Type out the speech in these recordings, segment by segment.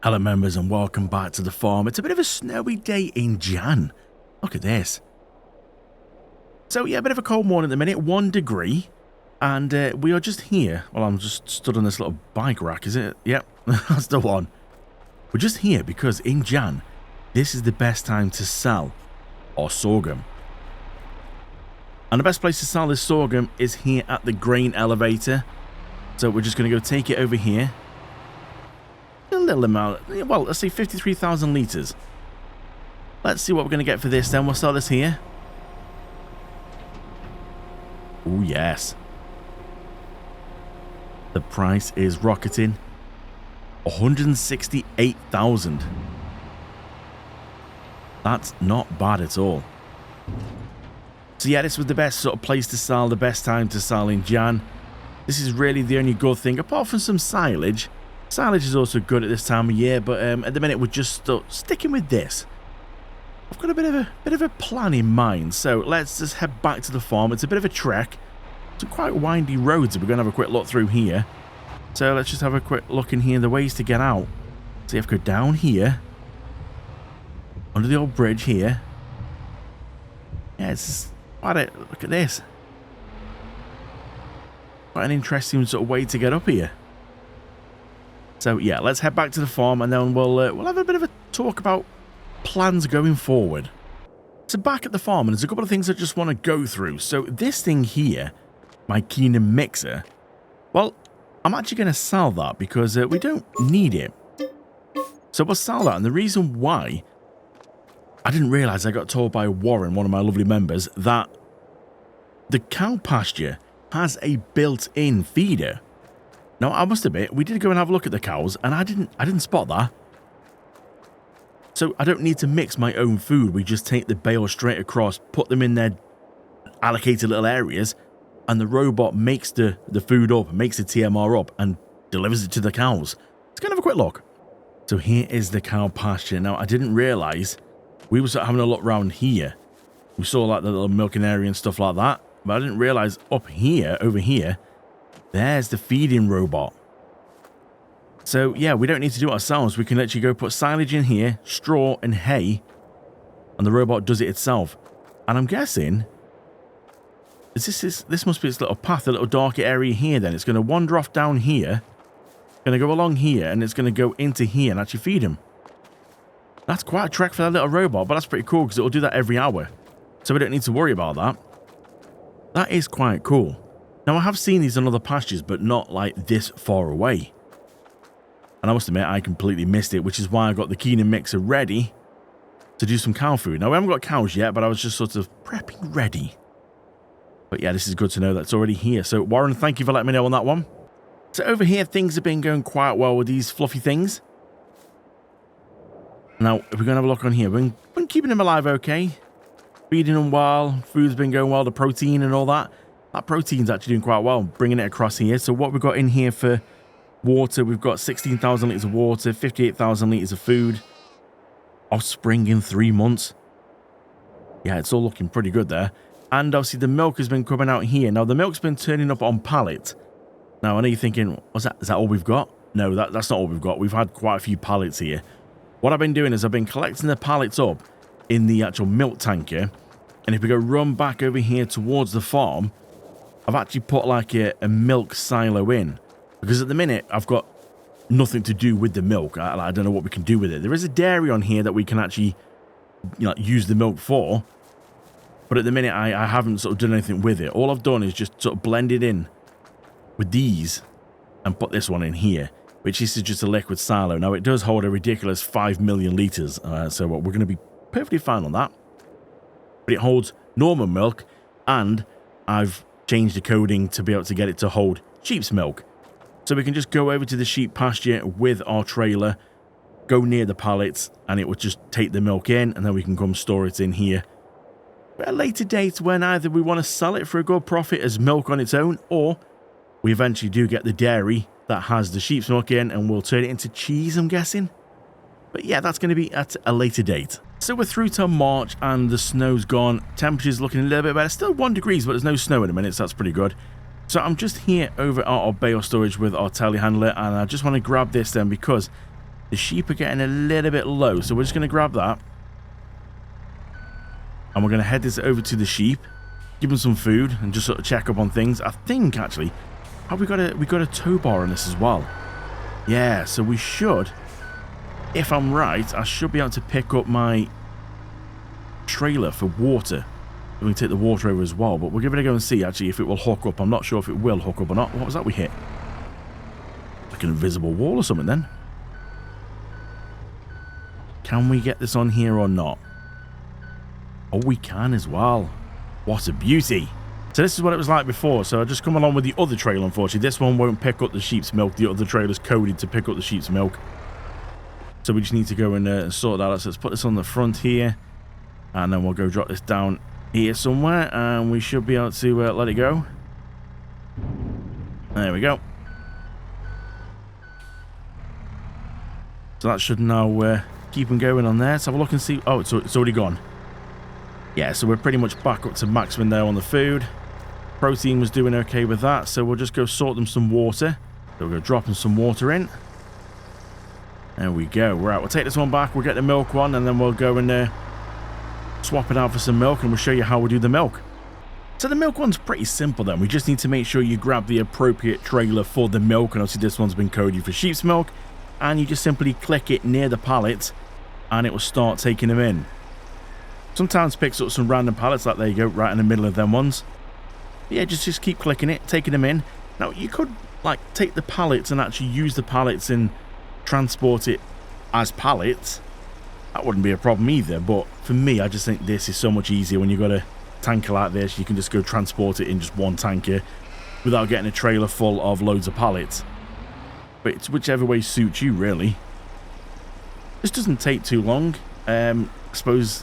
Hello members and welcome back to the farm. It's a bit of a snowy day in Jan. Look at this. So yeah, a bit of a cold morning at the minute, 1 degree. And we are just here. Well, I'm just stood on this little bike rack, is it? Yep, that's the one. We're just here because in Jan, this is the best time to sell our sorghum. And the best place to sell this sorghum is here at the grain elevator. So we're just going to go take it over here. A little amount, well, let's say 53,000 litres. Let's see what we're going to get for this then. We'll sell this here. Oh, yes. The price is rocketing. 168,000. That's not bad at all. So yeah, this was the best sort of place to sell, the best time to sell in Jan. This is really the only good thing, apart from some silage. Silage is also good at this time of year, but at the minute we're just sticking with this. I've got a bit of a plan in mind, so let's just head back to the farm. It's a bit of a trek. Some quite windy roads. We're going to have a quick look through here. So let's just have a quick look in here. The ways to get out. So you have to go down here, under the old bridge here. Yeah, it's quite a look at this. Quite an interesting sort of way to get up here. So yeah, let's head back to the farm and then we'll have a bit of a talk about plans going forward. So back at the farm, and there's a couple of things I just want to go through. So this thing here, my Keenan mixer, well, I'm actually going to sell that because we don't need it. So we'll sell that, and the reason why, I didn't realise, I got told by Warren, one of my lovely members, that the cow pasture has a built-in feeder. Now, I must admit, we did go and have a look at the cows, and I didn't spot that. So I don't need to mix my own food. We just take the bale straight across, put them in their allocated little areas, and the robot makes the food up, makes the TMR up, and delivers it to the cows. Let's go and have a quick look. So here is the cow pasture. Now, I didn't realise we were sort of having a look around here. We saw like the little milking area and stuff like that, but I didn't realise up here, over here, there's the feeding robot. So yeah, we don't need to do it ourselves. We can literally go put silage in here, straw and hay, and the robot does it itself. And I'm guessing this must be its little path, a little darker area here then. It's going to wander off down here, going to go along here, and it's going to go into here and actually feed him. That's quite a trek for that little robot, but that's pretty cool because it'll do that every hour. So we don't need to worry about that. That is quite cool. Now, I have seen these on other pastures, but not like this far away. And I must admit, I completely missed it, which is why I got the Keenan mixer ready to do some cow food. Now, we haven't got cows yet, but I was just sort of prepping ready. But yeah, this is good to know that's already here. So, Warren, thank you for letting me know on that one. So, over here, things have been going quite well with these fluffy things. Now, if we're going to have a look on here, we've been keeping them alive okay. Feeding them well, food's been going well, the protein and all that. That protein's actually doing quite well, bringing it across here. So what we've got in here for water, we've got 16,000 litres of water, 58,000 litres of food. Offspring in 3 months. Yeah, it's all looking pretty good there. And obviously the milk has been coming out here. Now the milk's been turning up on pallets. Now I know you're thinking, is that all we've got? No, that's not all we've got. We've had quite a few pallets here. What I've been doing is I've been collecting the pallets up in the actual milk tanker. And if we go run back over here towards the farm, I've actually put like a milk silo in, because at the minute I've got nothing to do with the milk. I don't know what we can do with it. There is a dairy on here that we can actually use the milk for, but at the minute I haven't sort of done anything with it. All I've done is just sort of blend it in with these and put this one in here, which is just a liquid silo. Now it does hold a ridiculous 5 million litres, so we're going to be perfectly fine on that. But it holds normal milk, and I've changed the coding to be able to get it to hold sheep's milk. So we can just go over to the sheep pasture with our trailer, go near the pallets, and it will just take the milk in, and then we can come store it in here at a later date when either we want to sell it for a good profit as milk on its own, or we eventually do get the dairy that has the sheep's milk in, and we'll turn it into cheese, I'm guessing. But yeah, that's going to be at a later date. So we're through to March and the snow's gone. Temperature's looking a little bit better. Still 1 degree, but there's no snow in a minute, so that's pretty good. So I'm just here over at our bale storage with our telehandler, and I just want to grab this then because The sheep are getting a little bit low, so we're just going to grab that. And we're going to head this over to the sheep, give them some food, and just sort of check up on things. I think, actually, we got a tow bar on this as well. Yeah, so we should, if I'm right, I should be able to pick up my trailer for water. We can take the water over as well, but we'll give it a go and see, actually, if it will hook up. I'm not sure if it will hook up or not. What was that we hit? Like an invisible wall or something, then. Can we get this on here or not? Oh, we can as well. What a beauty. So this is what it was like before. So I just come along with the other trailer, unfortunately. This one won't pick up the sheep's milk. The other trailer's coded to pick up the sheep's milk. So we just need to go and sort that out. So let's put this on the front here. And then we'll go drop this down here somewhere. And we should be able to let it go. There we go. So that should now keep them going on there. Let's have a look and see. Oh, it's already gone. Yeah, so we're pretty much back up to maximum there on the food. Protein was doing okay with that, so we'll just go sort them some water. So we'll go dropping some water in. There we go. Right, we'll take this one back. We'll get the milk one, and then we'll go and swap it out for some milk, and we'll show you how we do the milk. So the milk one's pretty simple then. We just need to make sure you grab the appropriate trailer for the milk, and obviously this one's been coded for sheep's milk. And you just simply click it near the pallet and it will start taking them in. Sometimes picks up some random pallets, like there you go, right in the middle of them ones. But yeah, just keep clicking it, taking them in. Now you could like take the pallets and actually use the pallets and transport it as pallets. That wouldn't be a problem either, but for me I just think this is so much easier when you've got a tanker like this. You can just go transport it in just one tanker without getting a trailer full of loads of pallets. But it's whichever way suits you, really. This doesn't take too long. I suppose...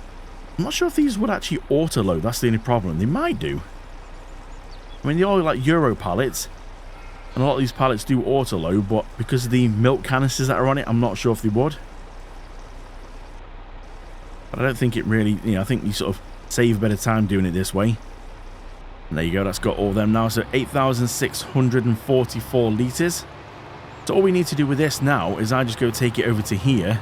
I'm not sure if these would actually auto-load. That's the only problem. They might do. I mean, they're all like Euro pallets. And a lot of these pallets do auto-load, but because of the milk canisters that are on it, I'm not sure if they would. But I don't think it really... You know, I think you sort of save a bit of time doing it this way. And there you go. That's got all of them now. So 8,644 litres. So all we need to do with this now is I just go take it over to here.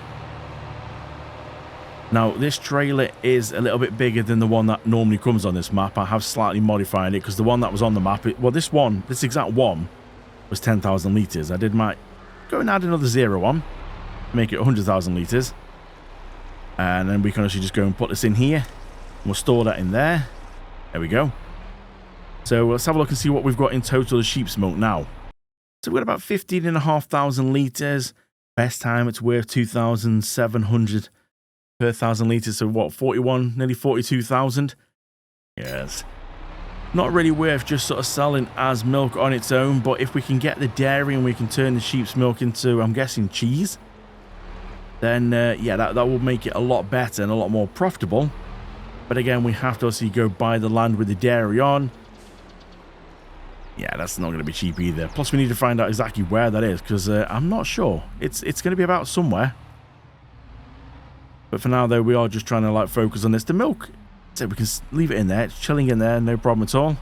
Now, this trailer is a little bit bigger than the one that normally comes on this map. I have slightly modified it because the one that was on the map, this exact one was 10,000 litres. I might go and add another 0 on, make it 100,000 litres. And then we can actually just go and put this in here. We'll store that in there. There we go. So let's have a look and see what we've got in total of sheep's milk now. So we've got about 15,500 litres. Best time, it's worth 2,700 per 1,000 litres. So what, 41, nearly 42,000? Yes. Not really worth just sort of selling as milk on its own, but if we can get the dairy and we can turn the sheep's milk into, I'm guessing, cheese, then yeah, that will make it a lot better and a lot more profitable. But again, we have to obviously go buy the land with the dairy on. Yeah, that's not going to be cheap either. Plus, we need to find out exactly where that is, because I'm not sure. It's going to be about somewhere. But for now, though, we are just trying to like focus on this. The milk, so we can leave it in there. It's chilling in there, no problem at all.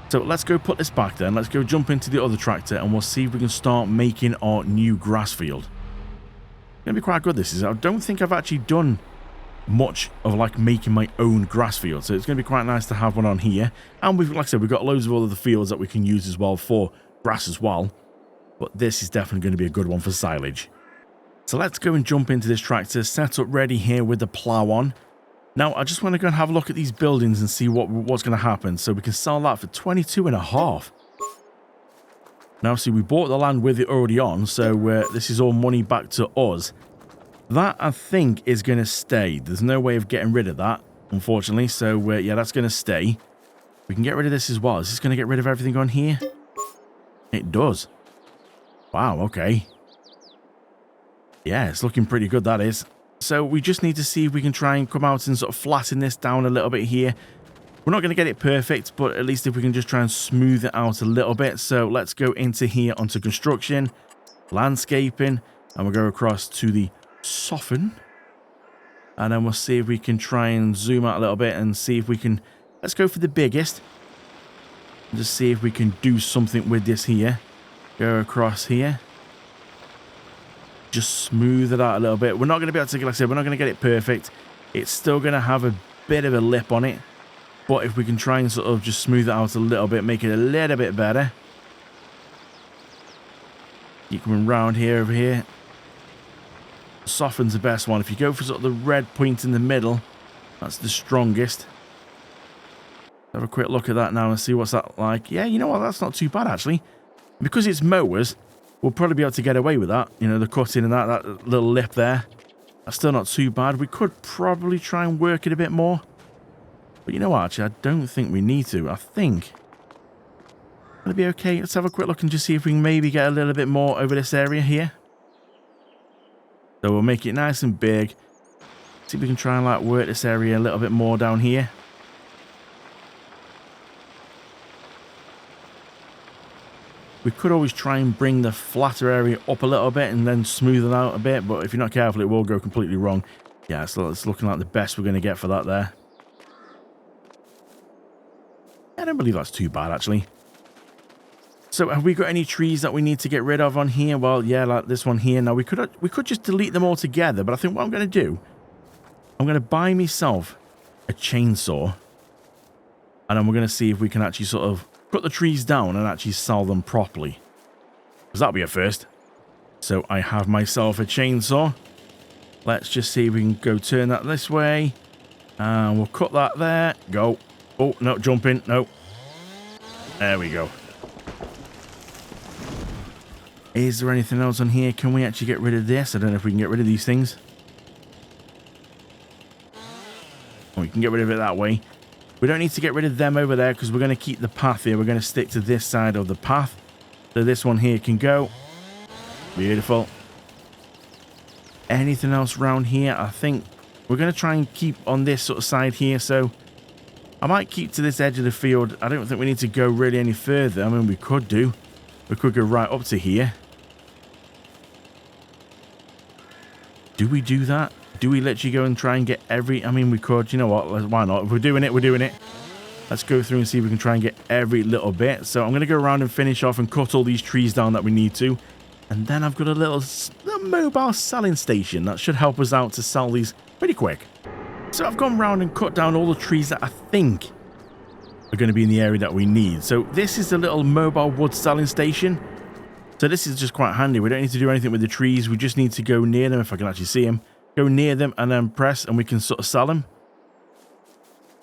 So let's go put this back then. Let's go jump into the other tractor, and we'll see if we can start making our new grass field. It's going to be quite good, this is. I don't think I've actually done much of like making my own grass field, so it's going to be quite nice to have one on here. And we've, like I said, we've got loads of other fields that we can use as well for grass as well, but this is definitely going to be a good one for silage. So let's go and jump into this tractor, set up ready here with the plow on. Now I just want to go and have a look at these buildings and see what's going to happen. So we can sell that for 22.5. Now see, we bought the land with it already on, so this is all money back to us. That, I think, is going to stay. There's no way of getting rid of that, unfortunately. So, yeah, that's going to stay. We can get rid of this as well. Is this going to get rid of everything on here? It does. Wow, okay. Yeah, it's looking pretty good, that is. So, we just need to see if we can try and come out and sort of flatten this down a little bit here. We're not going to get it perfect, but at least if we can just try and smooth it out a little bit. So, let's go into here onto construction, landscaping, and we'll go across to the soften, and then we'll see if we can try and zoom out a little bit and see if we can, let's go for the biggest, just see if we can do something with this here. Go across here, just smooth it out a little bit. We're not going to be able to, like I said, we're not going to get it perfect. It's still going to have a bit of a lip on it. But if we can try and sort of just smooth it out a little bit, make it a little bit better. Keep coming round here, over here. Soften's the best one. If you go for sort of the red point in the middle, that's the strongest. Have a quick look at that now and see what's that like. Yeah, you know what? That's not too bad, actually. Because it's mowers, we'll probably be able to get away with that. You know, the cutting and that little lip there. That's still not too bad. We could probably try and work it a bit more. But you know what, actually, I don't think we need to. I think it'll be okay. Let's have a quick look and just see if we can maybe get a little bit more over this area here. So we'll make it nice and big. See if we can try and like work this area a little bit more down here. We could always try and bring the flatter area up a little bit and then smooth it out a bit, but if you're not careful, it will go completely wrong. Yeah, so it's looking like the best we're going to get for that there. I don't believe that's too bad, actually. So have we got any trees that we need to get rid of on here? Well, yeah, like this one here. Now, we could just delete them all together, but I think what I'm going to do, I'm going to buy myself a chainsaw, and then we're going to see if we can actually sort of cut the trees down and actually sell them properly. Because that'll be a first. So I have myself a chainsaw. Let's just see if we can go turn that this way. And we'll cut that there. Go. Oh, no, jump in. No. There we go. Is there anything else on here? Can we actually get rid of this? I don't know if we can get rid of these things. Oh, we can get rid of it that way. We don't need to get rid of them over there because we're going to keep the path here. We're going to stick to this side of the path. So this one here can go. Beautiful. Anything else around here? I think we're going to try and keep on this sort of side here. So I might keep to this edge of the field. I don't think we need to go really any further. I mean, we could do. We could go right up to here. Do we do that? Do we literally go and try and get every... I mean, we could. You know what? Why not? If we're doing it, we're doing it. Let's go through and see if we can try and get every little bit. So I'm going to go around and finish off and cut all these trees down that we need to. And then I've got a little mobile selling station that should help us out to sell these pretty quick. So I've gone around and cut down all the trees that I think are going to be in the area that we need. So this is the little mobile wood selling station. So this is just quite handy. We don't need to do anything with the trees. We just need to go near them, if I can actually see them. Go near them and then press and we can sort of sell them.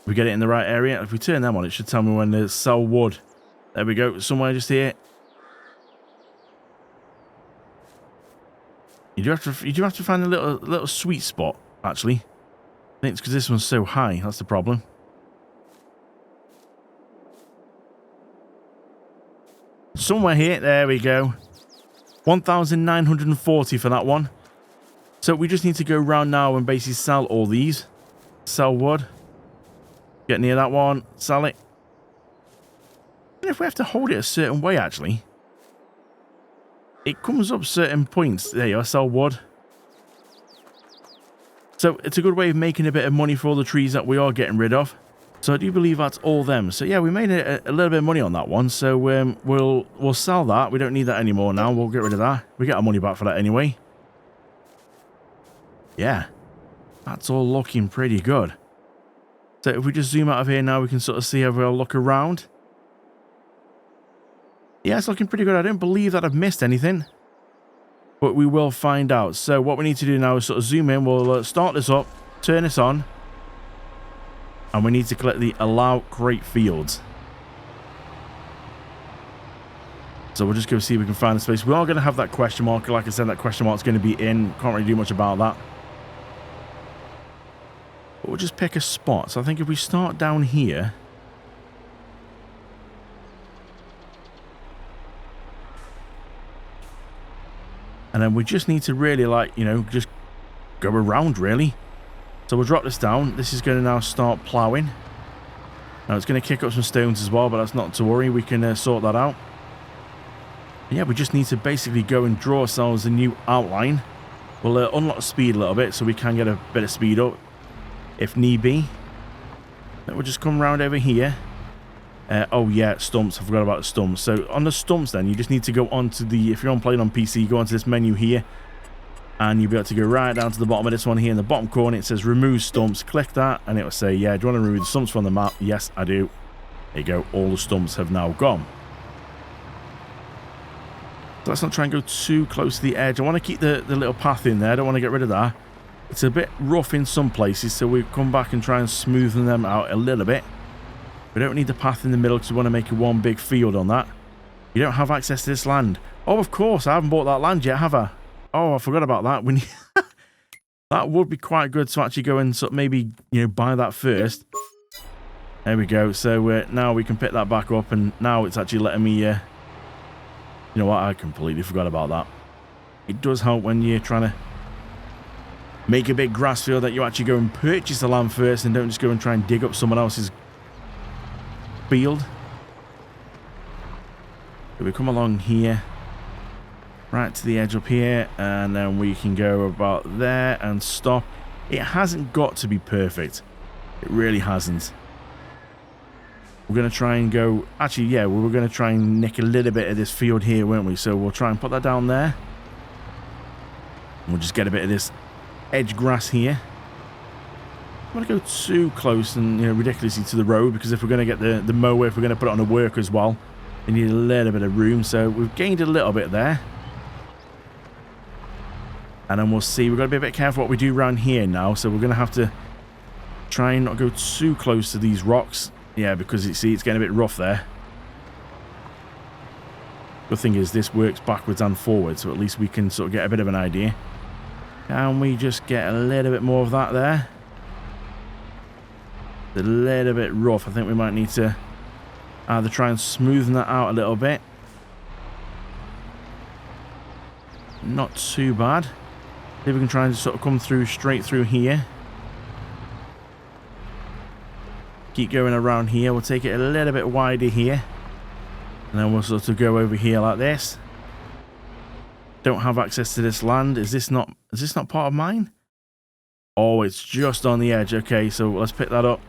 We get it in the right area. If we turn them on, it should tell me when to sell wood. There we go. Somewhere just here. You do have to find a little sweet spot, actually. I think it's because this one's so high. That's the problem. Somewhere here. There we go. 1,940 for that one. So we just need to go around now and basically sell all these. Sell wood. Get near that one. Sell it. And if we have to hold it a certain way, actually, it comes up certain points. There you are. Sell wood. So it's a good way of making a bit of money for all the trees that we are getting rid of. So I do believe that's all them. So yeah, we made a little bit of money on that one. So we'll sell that. We don't need that anymore now. We'll get rid of that. We get our money back for that anyway. Yeah, that's all looking pretty good. So if we just zoom out of here now, we can sort of see how we'll look around. Yeah, it's looking pretty good. I don't believe that I've missed anything, but we will find out. So what we need to do now is sort of zoom in. We'll start this up, turn this on, and we need to collect the allow crate fields. So we'll just go see if we can find a space. We are going to have that question mark. Like I said, that question mark's going to be in. Can't really do much about that. But we'll just pick a spot. So I think if we start down here. And then we just need to really, like, you know, just go around, really. So we'll drop this down. This is going to now start ploughing. Now it's going to kick up some stones as well, but that's not to worry. We can sort that out. And yeah, we just need to basically go and draw ourselves a new outline. We'll unlock speed a little bit so we can get a bit of speed up if need be. Then we'll just come around over here. Oh yeah, stumps. I forgot about the stumps. So on the stumps then, you just need to go onto the, if you're playing on PC, go onto this menu here. And you'll be able to go right down to the bottom of this one here in the bottom corner. It says remove stumps. Click that and it will say, yeah, do you want to remove the stumps from the map? Yes, I do. There you go. All the stumps have now gone. So let's not try and go too close to the edge. I want to keep the little path in there. I don't want to get rid of that. It's a bit rough in some places, so we've come back and try and smoothen them out a little bit. We don't need the path in the middle because we want to make it one big field on that. You don't have access to this land. Oh, of course. I haven't bought that land yet, have I? Oh, I forgot about that. We need that would be quite good to actually go and sort of maybe, you know, buy that first. There we go. So now we can pick that back up, and now it's actually letting me... you know what? I completely forgot about that. It does help when you're trying to make a big grass field that you actually go and purchase the land first and don't just go and try and dig up someone else's field. So we come along here, right to the edge up here, and then we can go about there and stop. It hasn't got to be perfect. It really hasn't. We're going to try and go... Actually, yeah, we were going to try and nick a little bit of this field here, weren't we? So we'll try and put that down there. We'll just get a bit of this edge grass here. I don't want to go too close and, you know, ridiculously to the road, because if we're going to get the mower, if we're going to put it on the work as well, we need a little bit of room. So we've gained a little bit there. And then we'll see. We've got to be a bit careful what we do around here now. So we're going to have to try and not go too close to these rocks. Yeah, because you see, it's getting a bit rough there. The thing is, this works backwards and forwards, so at least we can sort of get a bit of an idea. Can we just get a little bit more of that there? It's a little bit rough. I think we might need to either try and smoothen that out a little bit. Not too bad. See if we can try and sort of come through straight through here. Keep going around here. We'll take it a little bit wider here. And then we'll sort of go over here like this. Don't have access to this land. Is this not part of mine? Oh, it's just on the edge. Okay, so let's pick that up.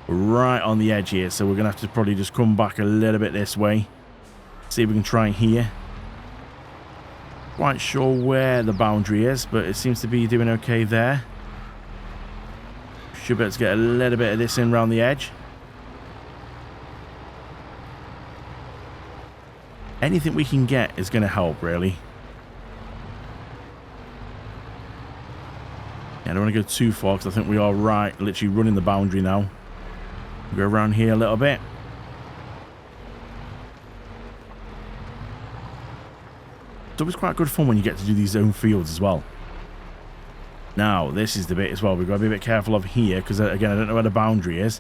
Right on the edge here. So we're going to have to probably just come back a little bit this way. See if we can try here. Quite sure where the boundary is, but it seems to be doing okay there. Should be able to get a little bit of this in around the edge. Anything we can get is going to help, really. Yeah, I don't want to go too far because I think we are right, literally running the boundary now. Go around here a little bit. It's always quite good fun when you get to do these own fields as well. Now, this is the bit as well we've got to be a bit careful of here, because, again, I don't know where the boundary is.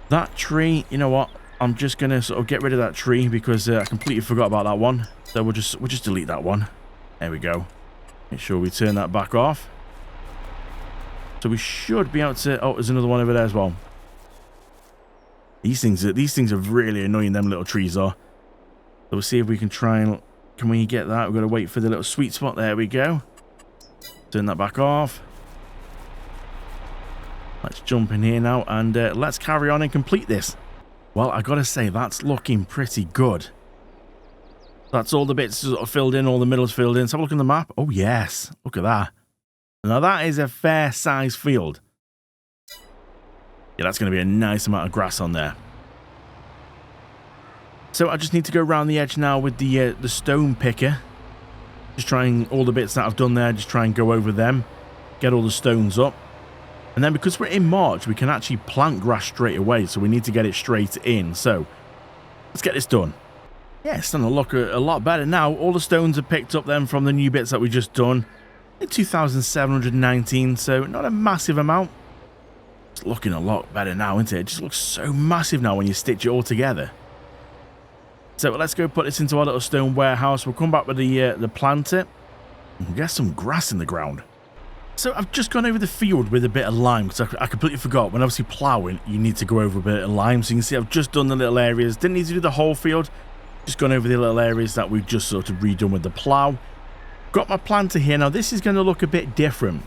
That tree, you know what? I'm just going to sort of get rid of that tree, because I completely forgot about that one. So we'll just delete that one. There we go. Make sure we turn that back off. So we should be able to... Oh, there's another one over there as well. These things are really annoying, them little trees are. So we'll see if we can try and... Can we get that? We've got to wait for the little sweet spot. There we go. Turn that back off. Let's jump in here now and let's carry on and complete this. Well, I gotta say, that's looking pretty good. That's all the bits sort of filled in, all the middles filled in. Let's have a look on the map. Oh, yes. Look at that. Now, that is a fair size field. Yeah, that's going to be a nice amount of grass on there. So I just need to go around the edge now with the stone picker. Just trying all the bits that I've done there, just try and go over them, get all the stones up. And then because we're in March, we can actually plant grass straight away, so we need to get it straight in. So let's get this done. Yeah, it's starting to look a lot better now. All the stones are picked up then from the new bits that we just done. In 2,719, so not a massive amount. It's looking a lot better now, isn't it? It just looks so massive now when you stitch it all together. So let's go put this into our little stone warehouse. We'll come back with the planter and get some grass in the ground. So I've just gone over the field with a bit of lime because I completely forgot. When obviously ploughing, you need to go over a bit of lime. So you can see I've just done the little areas. Didn't need to do the whole field. Just gone over the little areas that we've just sort of redone with the plough. Got my planter here. Now this is going to look a bit different.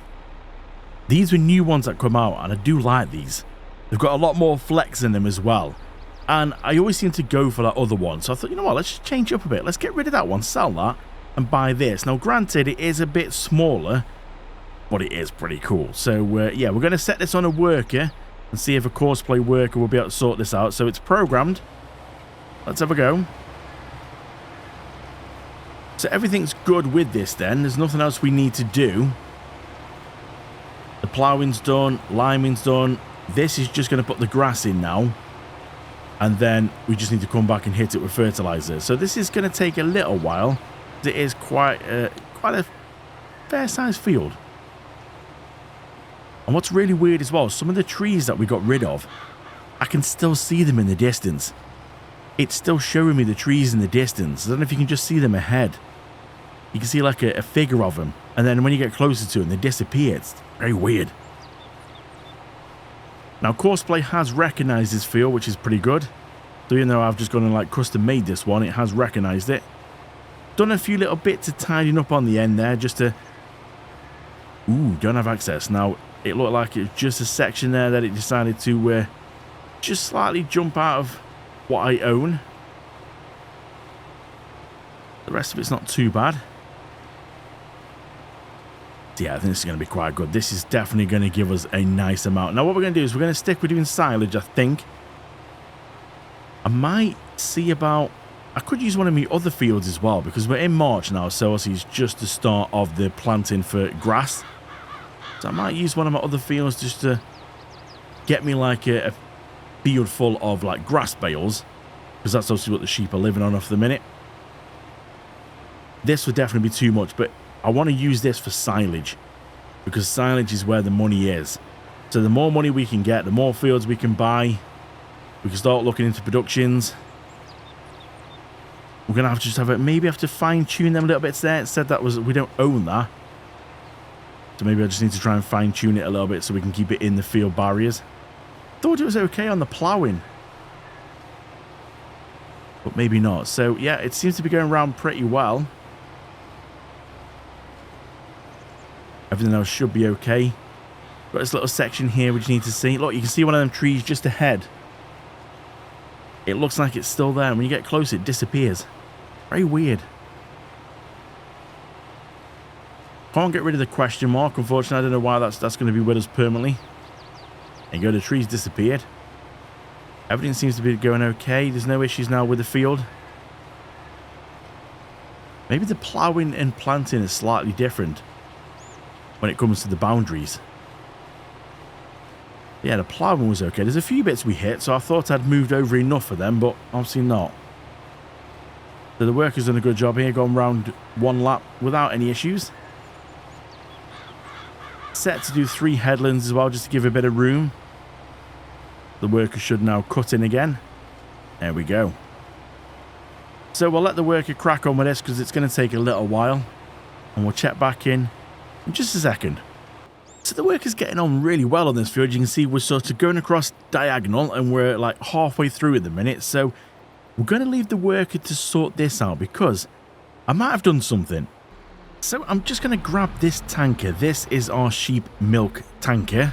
These were new ones that come out and I do like these. They've got a lot more flex in them as well. And I always seem to go for that other one. So I thought, you know what, let's just change it up a bit. Let's get rid of that one, sell that. and buy this. Now, granted, it is a bit smaller, but it is pretty cool. So, yeah, we're going to set this on a worker and see if a courseplay worker will be able to sort this out. So it's programmed. Let's have a go. So everything's good with this then. There's nothing else we need to do. The ploughing's done. Liming's done. This is just going to put the grass in now. And then we just need to come back and hit it with fertilizer. So this is going to take a little while. It is quite a fair-sized field. And what's really weird as well, some of the trees that we got rid of, I can still see them in the distance. It's still showing me the trees in the distance. I don't know if you can just see them ahead. You can see like a figure of them. And then when you get closer to them, they disappear. It's very weird. Now, Courseplay has recognized this field, which is pretty good. So even though I've just gone and like custom made this one, it has recognized it. Done a few little bits of tidying up on the end there, just to... Ooh, don't have access. Now, it looked like it was just a section there that it decided to just slightly jump out of what I own. The rest of it's not too bad. Yeah, I think this is going to be quite good. This is definitely going to give us a nice amount. Now, what we're going to do is we're going to stick with doing silage, I think. I might see about... I could use one of my other fields as well, because we're in March now, so obviously it's just the start of the planting for grass. So I might use one of my other fields just to get me like a field full of like grass bales, because that's obviously what the sheep are living on off the minute. This would definitely be too much, but I want to use this for silage, because silage is where the money is. So the more money we can get, the more fields we can buy, we can start looking into productions. We're going to have to just have it, maybe have to fine tune them a little bit there. It said that was, we don't own that. So maybe I just need to try and fine tune it a little bit so we can keep it in the field barriers. Thought it was okay on the ploughing, but maybe not. So yeah, it seems to be going around pretty well. Everything else should be okay. Got this little section here which you need to see. Look, you can see one of them trees just ahead. It looks like it's still there, and when you get close it disappears. Very weird. Can't get rid of the question mark, unfortunately. I don't know why that's going to be with us permanently. There you go, the trees disappeared. Everything seems to be going okay. There's no issues now with the field. Maybe the ploughing and planting is slightly different when it comes to the boundaries. Yeah, the ploughing was okay. There's a few bits we hit, so I thought I'd moved over enough for them, but obviously not. So the worker's done a good job here, gone round one lap without any issues. Set to do 3 headlands as well, just to give a bit of room. The worker should now cut in again. There we go. So we'll let the worker crack on with this, because it's going to take a little while. And we'll check back in just a second. So the worker's getting on really well on this field. You can see we're sort of going across diagonal, and we're like halfway through at the minute. So we're going to leave the worker to sort this out, because I might have done something. So I'm just going to grab this tanker. This is our sheep milk tanker.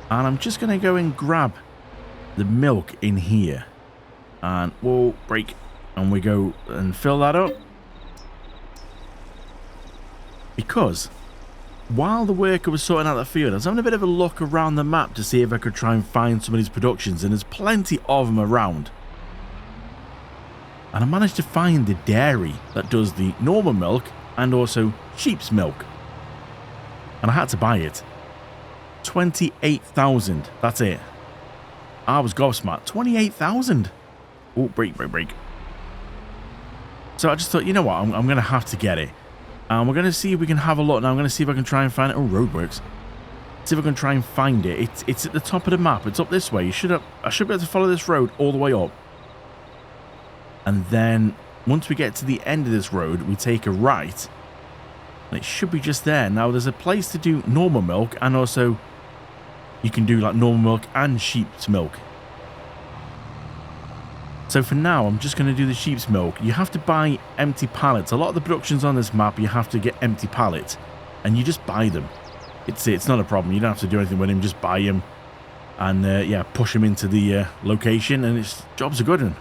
And I'm just going to go and grab the milk in here. And we'll break. And we go and fill that up. Because while the worker was sorting out the field, I was having a bit of a look around the map to see if I could try and find some of these productions. And there's plenty of them around. And I managed to find the dairy that does the normal milk and also sheep's milk. And I had to buy it. 28,000. That's it. I was gobsmacked. 28,000. Oh, break. So I just thought, you know what? I'm going to have to get it. And we're going to see if we can have a look. Now I'm going to see if I can try and find it. Oh, roadworks. See if I can try and find it. It's at the top of the map. It's up this way. I should be able to follow this road all the way up. And then once we get to the end of this road, we take a right. And it should be just there. Now there's a place to do normal milk, and also you can do like normal milk and sheep's milk. So for now, I'm just going to do the sheep's milk. You have to buy empty pallets. A lot of the productions on this map, you have to get empty pallets, and you just buy them. It's not a problem. You don't have to do anything with them. Just buy them, and yeah, push them into the location, and job's a good one.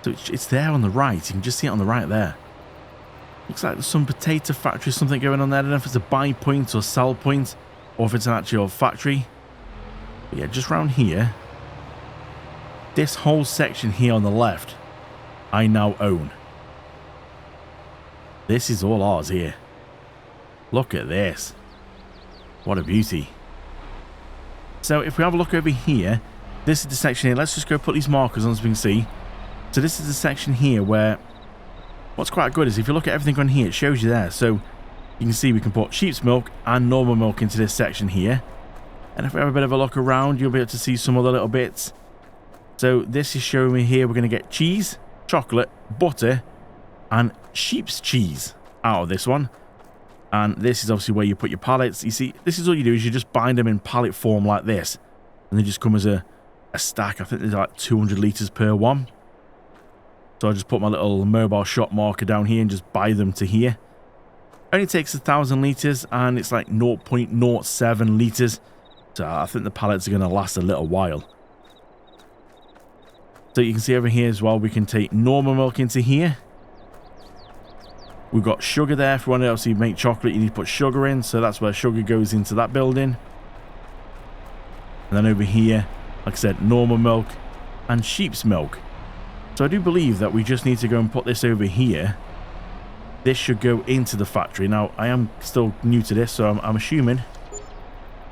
So it's there on the right. You can just see it on the right there. Looks like there's some potato factory, something going on there. I don't know if it's a buy point or sell point, or if it's an actual factory. But yeah, just around here. This whole section here on the left, I now own. This is all ours here. Look at this. What a beauty. So if we have a look over here, this is the section here. Let's just go put these markers on so we can see. So this is the section here where what's quite good is if you look at everything on here, it shows you there. So you can see we can put sheep's milk and normal milk into this section here. And if we have a bit of a look around, you'll be able to see some other little bits. So this is showing me here we're going to get cheese, chocolate, butter, and sheep's cheese out of this one. And this is obviously where you put your pallets. You see, this is all you do is you just bind them in pallet form like this. And they just come as a stack. I think there's like 200 litres per one. So I just put my little mobile shop marker down here and just buy them to here. Only takes 1,000 litres and it's like 0.07 litres. So I think the pallets are going to last a little while. So you can see over here as well, we can take normal milk into here. We've got sugar there. If you want to obviously make chocolate, you need to put sugar in. So that's where sugar goes into that building. And then over here, like I said, normal milk and sheep's milk. So I do believe that we just need to go and put this over here. This should go into the factory. Now, I am still new to this, so I'm assuming...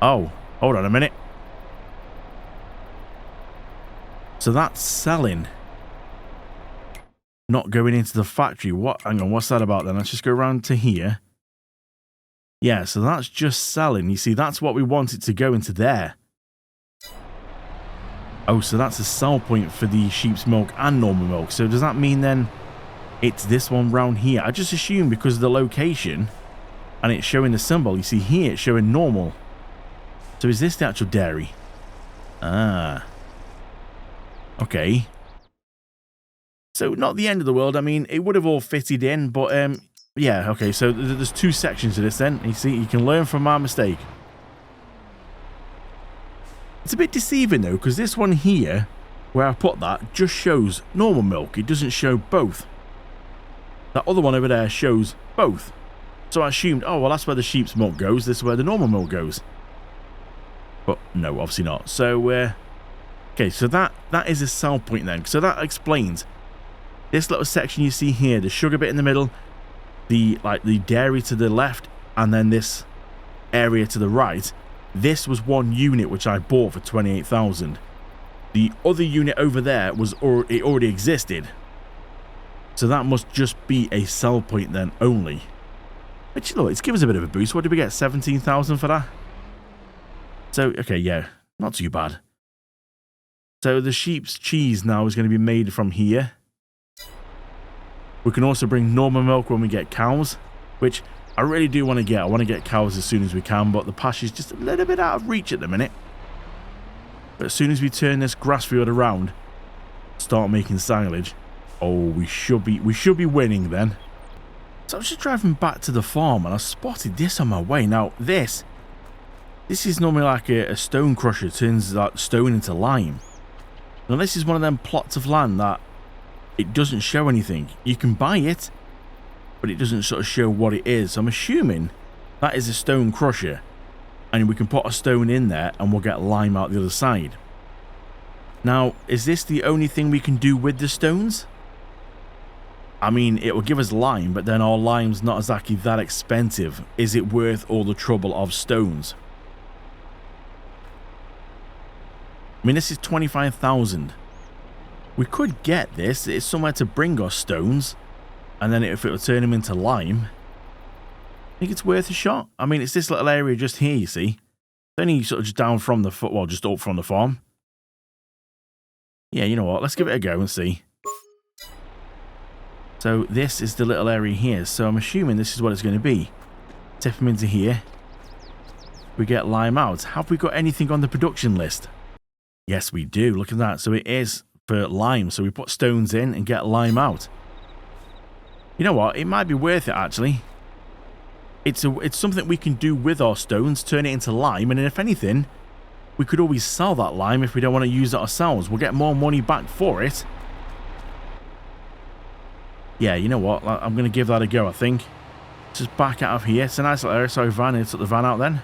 Oh, hold on a minute. So that's selling. Not going into the factory. What? Hang on, what's that about then? Let's just go around to here. Yeah, so that's just selling. You see, that's what we want it to go into there. Oh, so that's a sell point for the sheep's milk and normal milk. So does that mean then it's this one round here? I just assume because of the location and it's showing the symbol. You see here, it's showing normal. So is this the actual dairy? Ah. Okay. So not the end of the world. I mean, it would have all fitted in, but yeah, okay. So there's two sections to this then. You see, you can learn from our mistake. It's a bit deceiving though, because this one here, where I put that, just shows normal milk. It doesn't show both. That other one over there shows both. So I assumed, oh, well, that's where the sheep's milk goes. This is where the normal milk goes. But no, obviously not. So, okay, so that is a sell point then. So that explains this little section you see here, the sugar bit in the middle, the dairy to the left, and then this area to the right. This was one unit which I bought for 28,000. The other unit over there was it already existed. So that must just be a sell point then only. Which, look, it's given us a bit of a boost. What did we get? 17,000 for that? So, okay, yeah, not too bad. So the sheep's cheese now is going to be made from here. We can also bring normal milk when we get cows, which I really do want to get. I want to get cows as soon as we can, but the pasture's just a little bit out of reach at the minute. But as soon as we turn this grass field around, start making silage, oh, we should be winning then. So I was just driving back to the farm and I spotted this on my way. Now this is normally like a stone crusher, turns that stone into lime. Now this is one of them plots of land that it doesn't show anything. You can buy it, but it doesn't sort of show what it is. So I'm assuming that is a stone crusher, and we can put a stone in there and we'll get lime out the other side. Now, is this the only thing we can do with the stones? I mean, it will give us lime, but then our lime's not exactly that expensive. Is it worth all the trouble of stones? I mean, this is 25,000. We could get this. It's somewhere to bring us stones. And then if it will turn them into lime, I think it's worth a shot. I mean, it's this little area just here, you see. It's only sort of just down from the, well, just up from the farm. Yeah, you know what? Let's give it a go and see. So this is the little area here. So I'm assuming this is what it's going to be. Tip them into here. We get lime out. Have we got anything on the production list? Yes, we do. Look at that. So it is for lime. So we put stones in and get lime out. You know what? It might be worth it, actually. It's something we can do with our stones, turn it into lime, and if anything, we could always sell that lime if we don't want to use it ourselves. We'll get more money back for it. Yeah, you know what? I'm going to give that a go, I think. Just back out of here. It's a nice little area. Sorry, van. I took the van out then.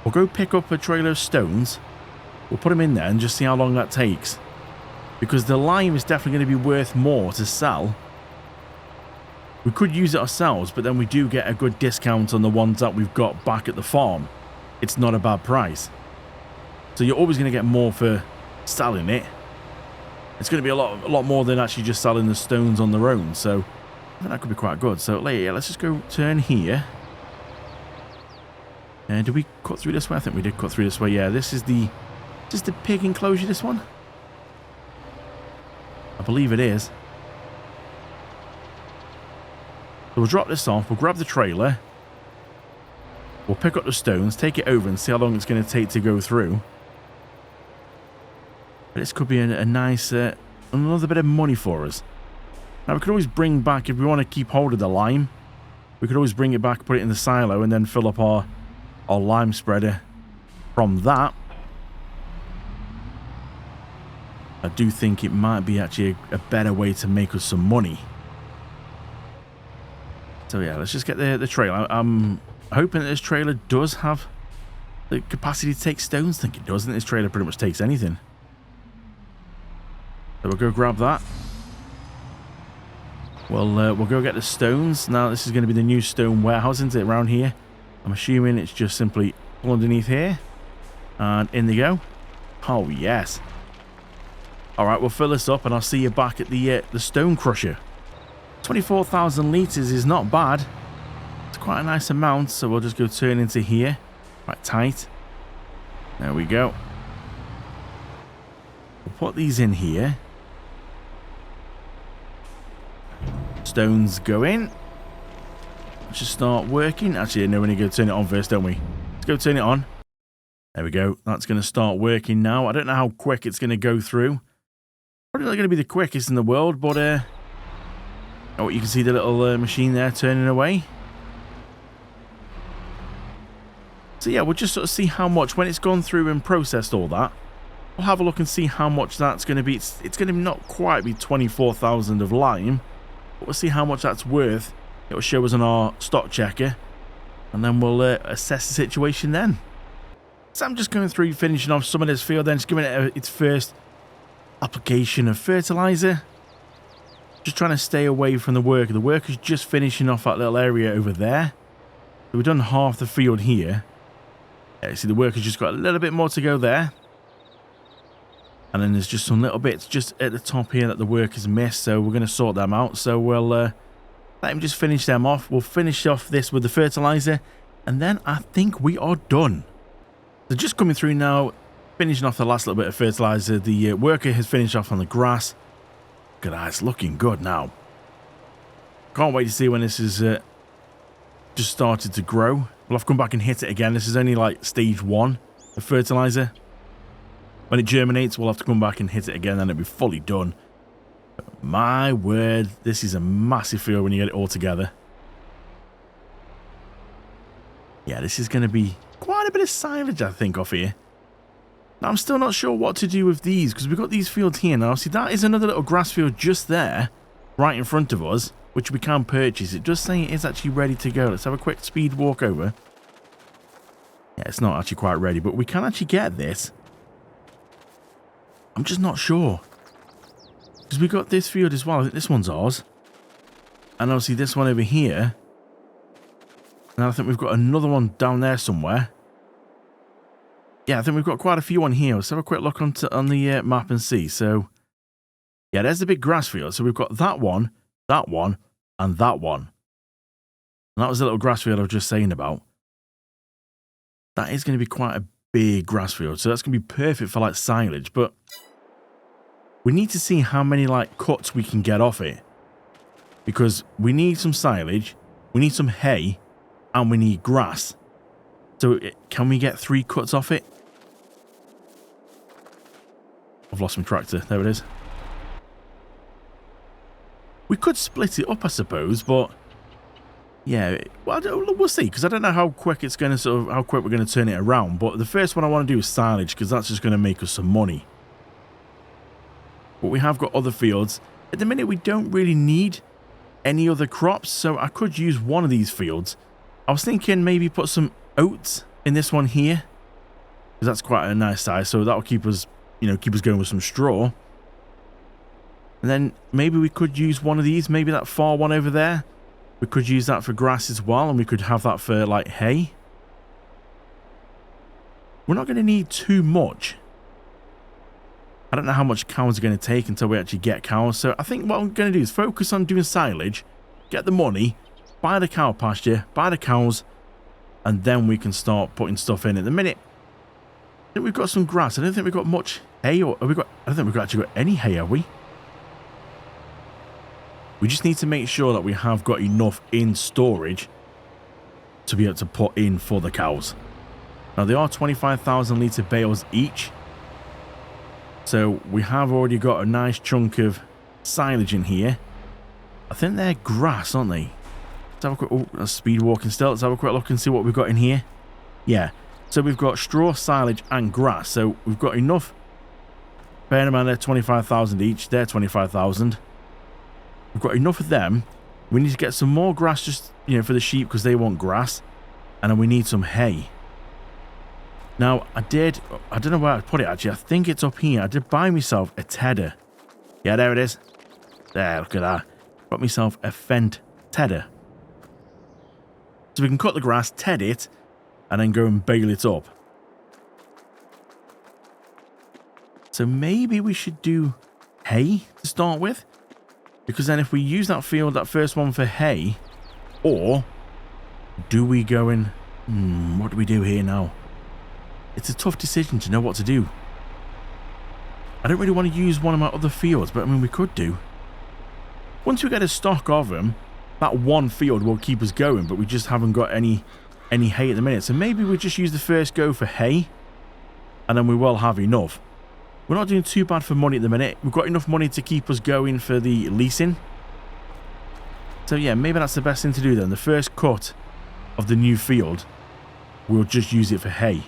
We'll go pick up a trailer of stones. We'll put them in there and just see how long that takes. Because the lime is definitely going to be worth more to sell. We could use it ourselves, but then we do get a good discount on the ones that we've got back at the farm. It's not a bad price. So you're always going to get more for selling it. It's going to be a lot more than actually just selling the stones on their own. So I think that could be quite good. So yeah, let's just go turn here. Did we cut through this way? I think we did cut through this way. Yeah, this is the pig enclosure, this one. I believe it is. So we'll drop this off. We'll grab the trailer. We'll pick up the stones, take it over and see how long it's going to take to go through. But this could be a nice, another bit of money for us. Now we could always bring back, if we want to keep hold of the lime, we could always bring it back, put it in the silo and then fill up our lime spreader from that. I do think it might be actually a better way to make us some money. So yeah, let's just get the trailer. I'm hoping that this trailer does have the capacity to take stones. I think it does. I think this trailer pretty much takes anything. So we'll go grab that. We'll go get the stones. Now this is going to be the new stone warehouse, isn't it, around here? I'm assuming it's just simply underneath here. And in they go. Oh yes. Alright, we'll fill this up and I'll see you back at the stone crusher. 24,000 litres is not bad. It's quite a nice amount, so we'll just go turn into here. Quite tight. There we go. We'll put these in here. Stones go in. Let's just start working. Actually, no, we need to go turn it on first, don't we? Let's go turn it on. There we go. That's going to start working now. I don't know how quick it's going to go through. Probably not going to be the quickest in the world, but oh, you can see the little machine there turning away. So yeah, we'll just sort of see how much, when it's gone through and processed all that, we'll have a look and see how much that's going to be. It's going to not quite be 24,000 of lime, but we'll see how much that's worth. It'll show us on our stock checker, and then we'll assess the situation then. So I'm just going through, finishing off some of this field, then just giving it its first application of fertilizer. Just trying to stay away from the worker. The worker's just finishing off that little area over there. So we've done half the field here. Yeah, see the worker's just got a little bit more to go there. And then there's just some little bits just at the top here that the worker's missed. So we're going to sort them out. So we'll let him just finish them off. We'll finish off this with the fertilizer. And then I think we are done. So just coming through now, finishing off the last little bit of fertilizer. The worker has finished off on the grass. Look at that, it's looking good now. Can't wait to see when this is just started to grow. We'll have to come back and hit it again. This is only like stage 1 of fertilizer. When it germinates, we'll have to come back and hit it again, and it'll be fully done. But my word, this is a massive field when you get it all together. Yeah, this is going to be quite a bit of silage, I think, off here. Now, I'm still not sure what to do with these, because we've got these fields here now. See, that is another little grass field just there, right in front of us, which we can purchase. It does say it is actually ready to go. Let's have a quick speed walk over. Yeah, it's not actually quite ready, but we can actually get this. I'm just not sure. Because we got this field as well. I think this one's ours. And obviously this one over here. And I think we've got another one down there somewhere. Yeah, I think we've got quite a few on here. Let's have a quick look on the map and see. So, yeah, there's the big grass field. So we've got that one, and that one. And that was the little grass field I was just saying about. That is going to be quite a big grass field. So that's going to be perfect for, like, silage. But we need to see how many, like, cuts we can get off it. Because we need some silage, we need some hay, and we need grass. So can we get 3 cuts off it? I've lost my tractor. There it is. We could split it up, I suppose, but yeah, well, we'll see, because I don't know how quick it's going to how quick we're going to turn it around. But the first one I want to do is silage, because that's just going to make us some money. But we have got other fields. At the minute, we don't really need any other crops, so I could use one of these fields. I was thinking maybe put some oats in this one here, because that's quite a nice size, so that'll keep us, you know, keep us going with some straw. And then maybe we could use one of these, maybe that far one over there. We could use that for grass as well, and we could have that for, like, hay. We're not going to need too much. I don't know how much cows are going to take until we actually get cows, so I think what I'm going to do is focus on doing silage, get the money, buy the cow pasture, buy the cows, and then we can start putting stuff in. At the minute, I think we've got some grass. I don't think we've got much hay, or have we got? I don't think we've actually got any hay, have we? We just need to make sure that we have got enough in storage to be able to put in for the cows. Now, they are 25,000 litre bales each. So we have already got a nice chunk of silage in here. I think they're grass, aren't they? Let's have a quick... Oh, that's speed walking still. Let's have a quick look and see what we've got in here. Yeah. So we've got straw, silage, and grass. So we've got enough. Bear in mind, they're 25,000 each. They're 25,000. We've got enough of them. We need to get some more grass just, you know, for the sheep because they want grass. And then we need some hay. Now, I don't know where I put it actually. I think it's up here. I did buy myself a tedder. Yeah, there it is. There, look at that. Got myself a Fendt tedder. So we can cut the grass, ted it, and then go and bale it up. So maybe we should do hay to start with. Because then if we use that field, that first one for hay, or do we go in... what do we do here now? It's a tough decision to know what to do. I don't really want to use one of my other fields, but I mean, we could do. Once we get a stock of them, that one field will keep us going, but we just haven't got any hay at the minute. So maybe we just use the first go for hay, and then we will have enough. We're not doing too bad for money at the minute. We've got enough money to keep us going for the leasing. So yeah, maybe that's the best thing to do then. The first cut of the new field, we'll just use it for hay.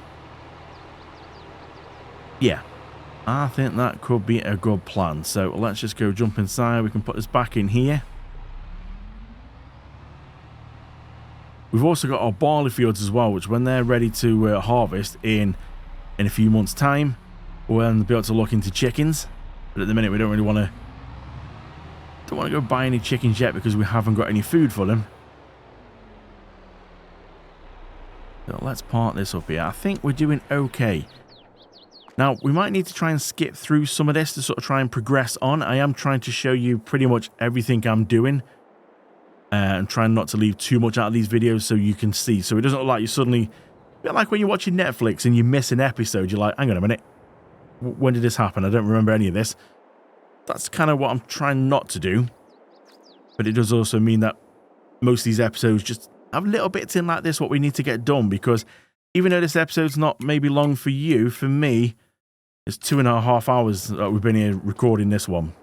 Yeah, I think that could be a good plan. So let's just go jump inside. We can put this back in here. We've also got our barley fields as well, which when they're ready to harvest in a few months' time, we'll then be able to look into chickens. But at the minute, we don't really want to go buy any chickens yet because we haven't got any food for them. So let's park this up here. I think we're doing okay. Now, we might need to try and skip through some of this to sort of try and progress on. I am trying to show you pretty much everything I'm doing. And trying not to leave too much out of these videos so you can see. So it doesn't look like you suddenly... A bit like when you're watching Netflix and you miss an episode. You're like, hang on a minute. When did this happen? I don't remember any of this. That's kind of what I'm trying not to do. But it does also mean that most of these episodes just have little bits in like this what we need to get done. Because even though this episode's not maybe long for you, for me... It's 2.5 hours that we've been here recording this one.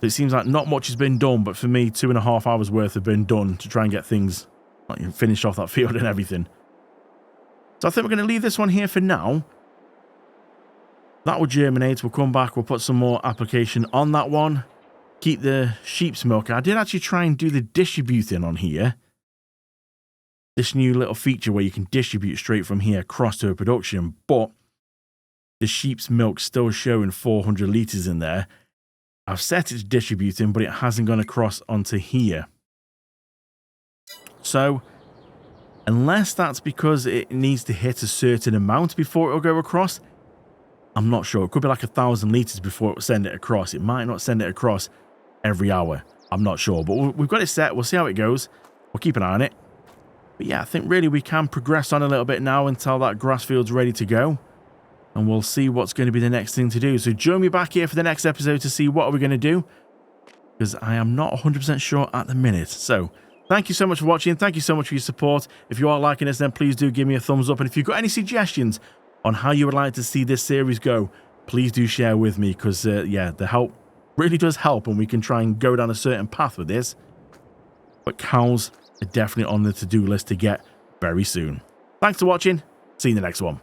It seems like not much has been done, but for me, 2.5 hours worth have been done to try and get things, like, finish off that field and everything. So I think we're going to leave this one here for now. That will germinate. We'll come back. We'll put some more application on that one. Keep the sheep's milk. I did actually try and do the distributing on here. This new little feature where you can distribute straight from here across to a production, but the sheep's milk still showing 400 litres in there. I've set it to distributing, but it hasn't gone across onto here. So, unless that's because it needs to hit a certain amount before it'll go across, I'm not sure. It could be like 1,000 litres before it will send it across. It might not send it across every hour. I'm not sure, but we've got it set. We'll see how it goes. We'll keep an eye on it. But yeah, I think really we can progress on a little bit now until that grass field's ready to go. And we'll see what's going to be the next thing to do. So join me back here for the next episode to see what we're going to do. Because I am not 100% sure at the minute. So thank you so much for watching. Thank you so much for your support. If you are liking this, then please do give me a thumbs up. And if you've got any suggestions on how you would like to see this series go, please do share with me. Because, yeah, the help really does help. And we can try and go down a certain path with this. But cows are definitely on the to-do list to get very soon. Thanks for watching. See you in the next one.